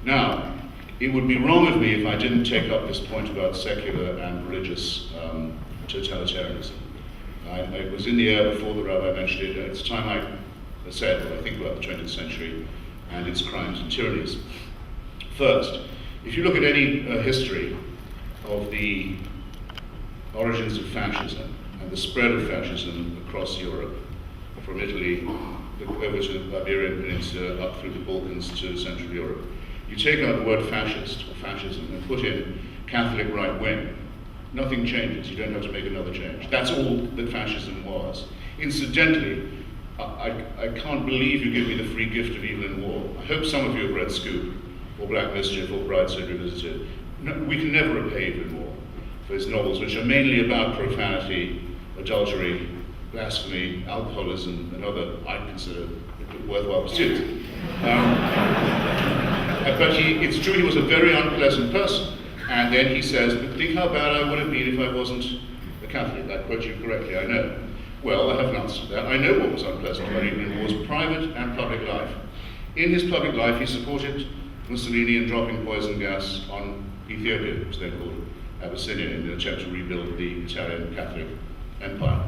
Now, it would be wrong of me if I didn't take up this point about secular and religious totalitarianism. I was in the air before the Rabbi mentioned it. It's time I said what I think about the 20th century and its crimes and tyrannies. First, if you look at any history of the origins of fascism and the spread of fascism across Europe, from Italy over to the Iberian Peninsula, up through the Balkans to Central Europe, you take out the word fascist or fascism and put in Catholic right wing, nothing changes. You don't have to make another change. That's all that fascism was. Incidentally, I can't believe you give me the free gift of evil in war. I hope some of you have read Scoop, or Black Mischief, or Brideshead Revisited. No, we can never repay evil in war for his novels, which are mainly about profanity, adultery, blasphemy, alcoholism, and other, I consider, worthwhile pursuits. But it's true he was a very unpleasant person. And then he says, but think how bad I would have been if I wasn't a Catholic. I quote you correctly, I know. Well, I have an answer to that. I know what was unpleasant about England was private and public life. In his public life, he supported Mussolini in dropping poison gas on Ethiopia, which was then called Abyssinia, in an attempt to rebuild the Italian Catholic Empire.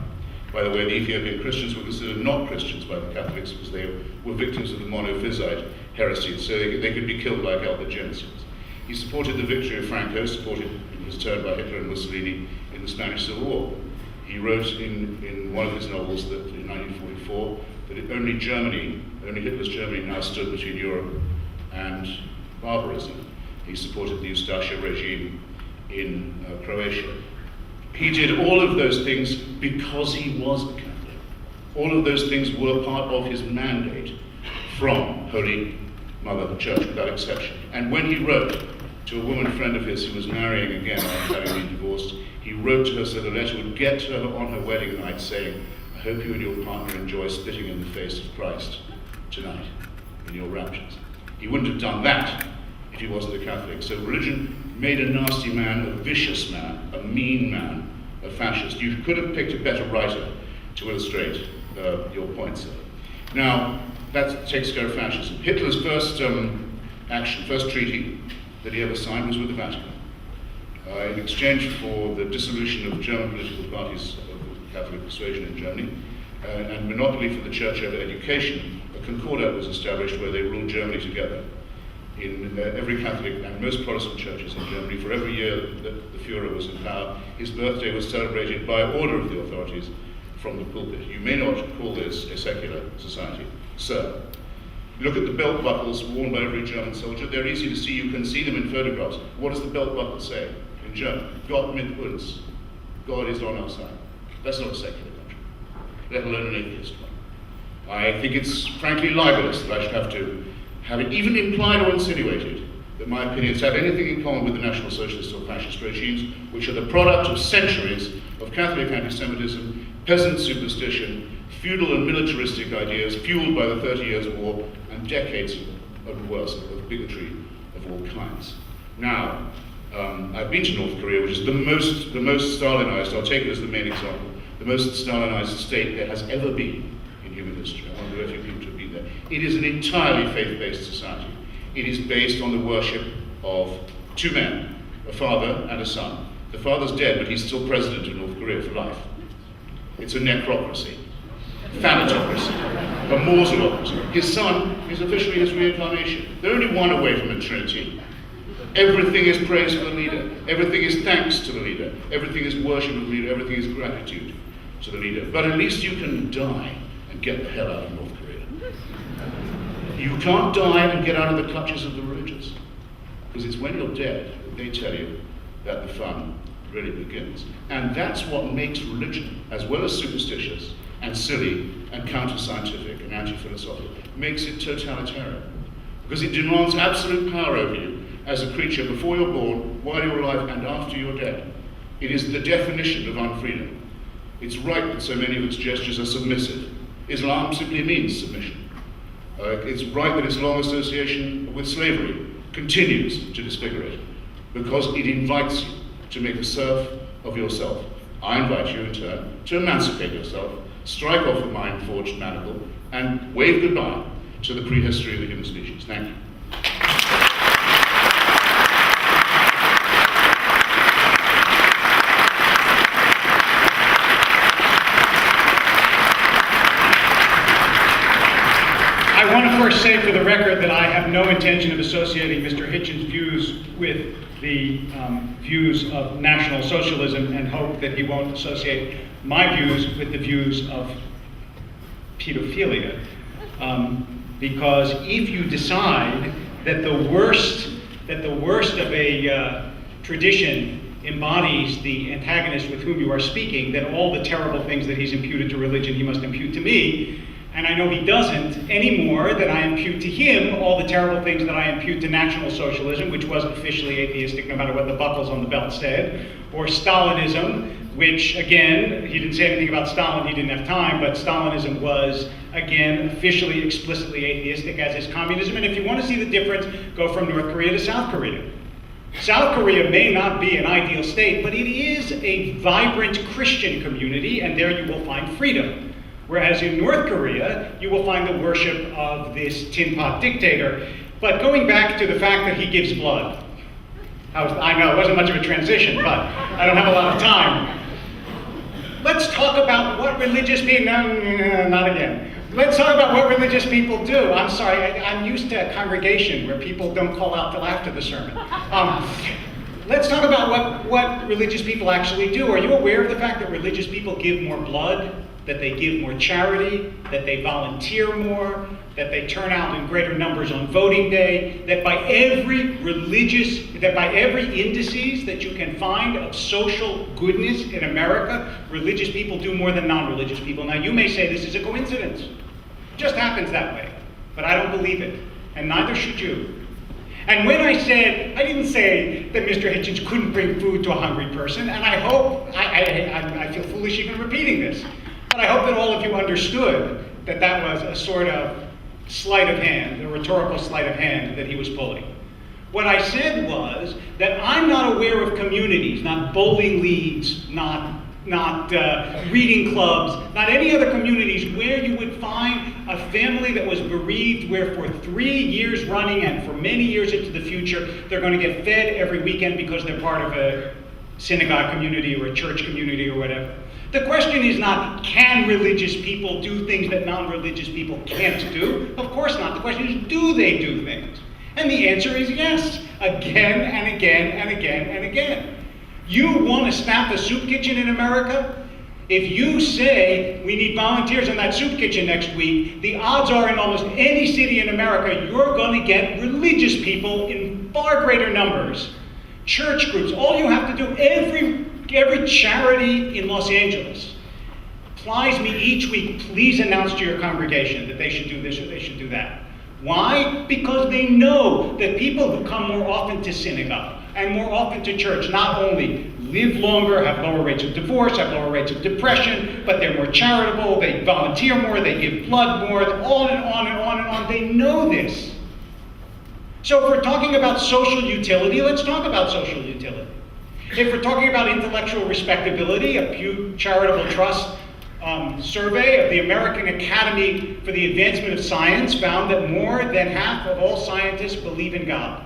By the way, the Ethiopian Christians were considered not Christians by the Catholics because they were victims of the monophysite heresy, so they could be killed like Albigensians. He supported the victory of Franco, supported in his turn by Hitler and Mussolini in the Spanish Civil War. He wrote in one of his novels that in 1944 that only Hitler's Germany now stood between Europe and barbarism. He supported the Ustasha regime in Croatia. He did all of those things because he was a Catholic. All of those things were part of his mandate from Holy Mother Church, without exception. And when he wrote to a woman friend of his who was marrying again after having been divorced, he wrote to her so the letter would get to her on her wedding night saying, I hope you and your partner enjoy spitting in the face of Christ tonight in your raptures. He wouldn't have done that if he wasn't a Catholic. So religion made a nasty man, a vicious man, a mean man, a fascist. You could have picked a better writer to illustrate your point, sir. Now, that takes care of fascism. Hitler's first treaty that he ever signed was with the Vatican. In exchange for the dissolution of German political parties of Catholic persuasion in Germany, and monopoly for the church over education, a concordat was established where they ruled Germany together. In every Catholic and most Protestant churches in Germany, for every year that the Führer was in power, his birthday was celebrated by order of the authorities from the pulpit. You may not call this a secular society, sir. Look at the belt buckles worn by every German soldier. They're easy to see. You can see them in photographs. What does the belt buckle say in German? Gott mit uns. God is on our side. That's not a secular country, let alone an atheist one. I think it's frankly libelous that I should have to have it even implied or insinuated that my opinions have anything in common with the National Socialist or fascist regimes, which are the product of centuries of Catholic anti-Semitism, peasant superstition, feudal and militaristic ideas fueled by the 30 Years' War, and decades of worse, of bigotry of all kinds. Now, I've been to North Korea, which is the most Stalinized, I'll take it as the main example, the most Stalinized state there has ever been in human history. I want very few people to have been there. It is an entirely faith-based society. It is based on the worship of two men, a father and a son. The father's dead, but he's still president of North Korea for life. It's a necrocracy, thanatocracy, a mortalocracy. His son is officially his reincarnation. They're only one away from a trinity. Everything is praise for the leader. Everything is thanks to the leader. Everything is worship of the leader. Everything is gratitude to the leader. But at least you can die and get the hell out of North Korea. You can't die and get out of the clutches of the religious. Because it's when you're dead that they tell you that the fun really begins. And that's what makes religion, as well as superstitious and silly and counter-scientific and anti-philosophical, makes it totalitarian. Because it demands absolute power over you as a creature before you're born, while you're alive, and after you're dead. It is the definition of unfreedom. It's right that so many of its gestures are submissive. Islam simply means submission. It's right that its long association with slavery continues to disfigure it, because it invites you to make a serf of yourself. I invite you in turn to emancipate yourself, strike off the mind-forged manacle, and wave goodbye to the prehistory of the human species. Thank you. have no intention of associating Mr. Hitchens' views with the views of National Socialism, and hope that he won't associate my views with the views of pedophilia. Because if you decide that the worst of a tradition embodies the antagonist with whom you are speaking, then all the terrible things that he's imputed to religion he must impute to me. And I know he doesn't any more than I impute to him all the terrible things that I impute to National Socialism, which was officially atheistic no matter what the buckles on the belt said, or Stalinism, which, again, he didn't say anything about Stalin, he didn't have time, but Stalinism was, again, officially, explicitly atheistic, as is communism. And if you want to see the difference, go from North Korea to South Korea. South Korea may not be an ideal state, but it is a vibrant Christian community, and there you will find freedom. Whereas in North Korea, you will find the worship of this tin pot dictator. But going back to the fact that he gives blood, I know it wasn't much of a transition, but I don't have a lot of time. Let's talk about what religious people, not again. Let's talk about what religious people do. I'm sorry, I'm used to a congregation where people don't call out till after the sermon. Let's talk about what religious people actually do. Are you aware of the fact that religious people give more blood, that they give more charity, that they volunteer more, that they turn out in greater numbers on voting day, that by every indices that you can find of social goodness in America, religious people do more than non-religious people? Now you may say this is a coincidence. It just happens that way. But I don't believe it, and neither should you. And when I didn't say that Mr. Hitchens couldn't bring food to a hungry person, and I hope, I feel foolish even repeating this, but I hope that all of you understood that that was a sort of sleight of hand, a rhetorical sleight of hand that he was pulling. What I said was that I'm not aware of communities, not bowling leagues, not reading clubs, not any other communities where you would find a family that was bereaved, where for 3 years running and for many years into the future, they're going to get fed every weekend because they're part of a synagogue community or a church community or whatever. The question is not, can religious people do things that non-religious people can't do? Of course not. The question is, do they do things? And the answer is yes, again and again and again and again. You want to staff a soup kitchen in America? If you say we need volunteers in that soup kitchen next week, the odds are in almost any city in America, you're going to get religious people in far greater numbers. Church groups, all you have to do, every charity in Los Angeles plies me each week, please announce to your congregation that they should do this or they should do that. Why? Because they know that people who come more often to synagogue and more often to church not only live longer, have lower rates of divorce, have lower rates of depression, but they're more charitable, they volunteer more, they give blood more, on and on and on and on. They know this. So if we're talking about social utility, let's talk about social utility. If we're talking about intellectual respectability, a Pew Charitable Trust survey of the American Academy for the Advancement of Science found that more than half of all scientists believe in God.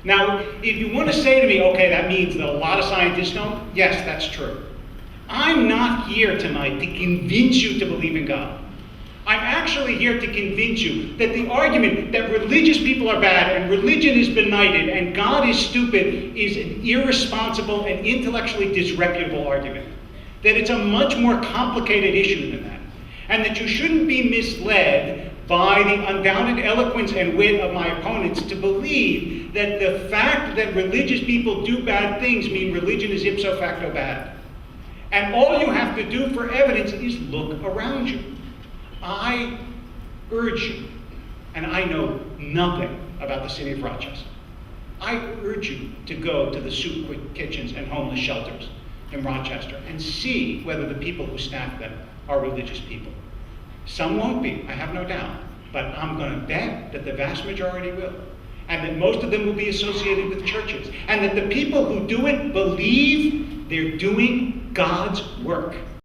Now, if you want to say to me, okay, that means that a lot of scientists don't, yes, that's true. I'm not here tonight to convince you to believe in God. I'm actually here to convince you that the argument that religious people are bad and religion is benighted and God is stupid is an irresponsible and intellectually disreputable argument. That it's a much more complicated issue than that. And that you shouldn't be misled by the unbounded eloquence and wit of my opponents to believe that the fact that religious people do bad things mean religion is ipso facto bad. And all you have to do for evidence is look around you. I urge you, and I know nothing about the city of Rochester, I urge you to go to the soup kitchens and homeless shelters in Rochester and see whether the people who staff them are religious people. Some won't be, I have no doubt, but I'm going to bet that the vast majority will, and that most of them will be associated with churches, and that the people who do it believe they're doing God's work.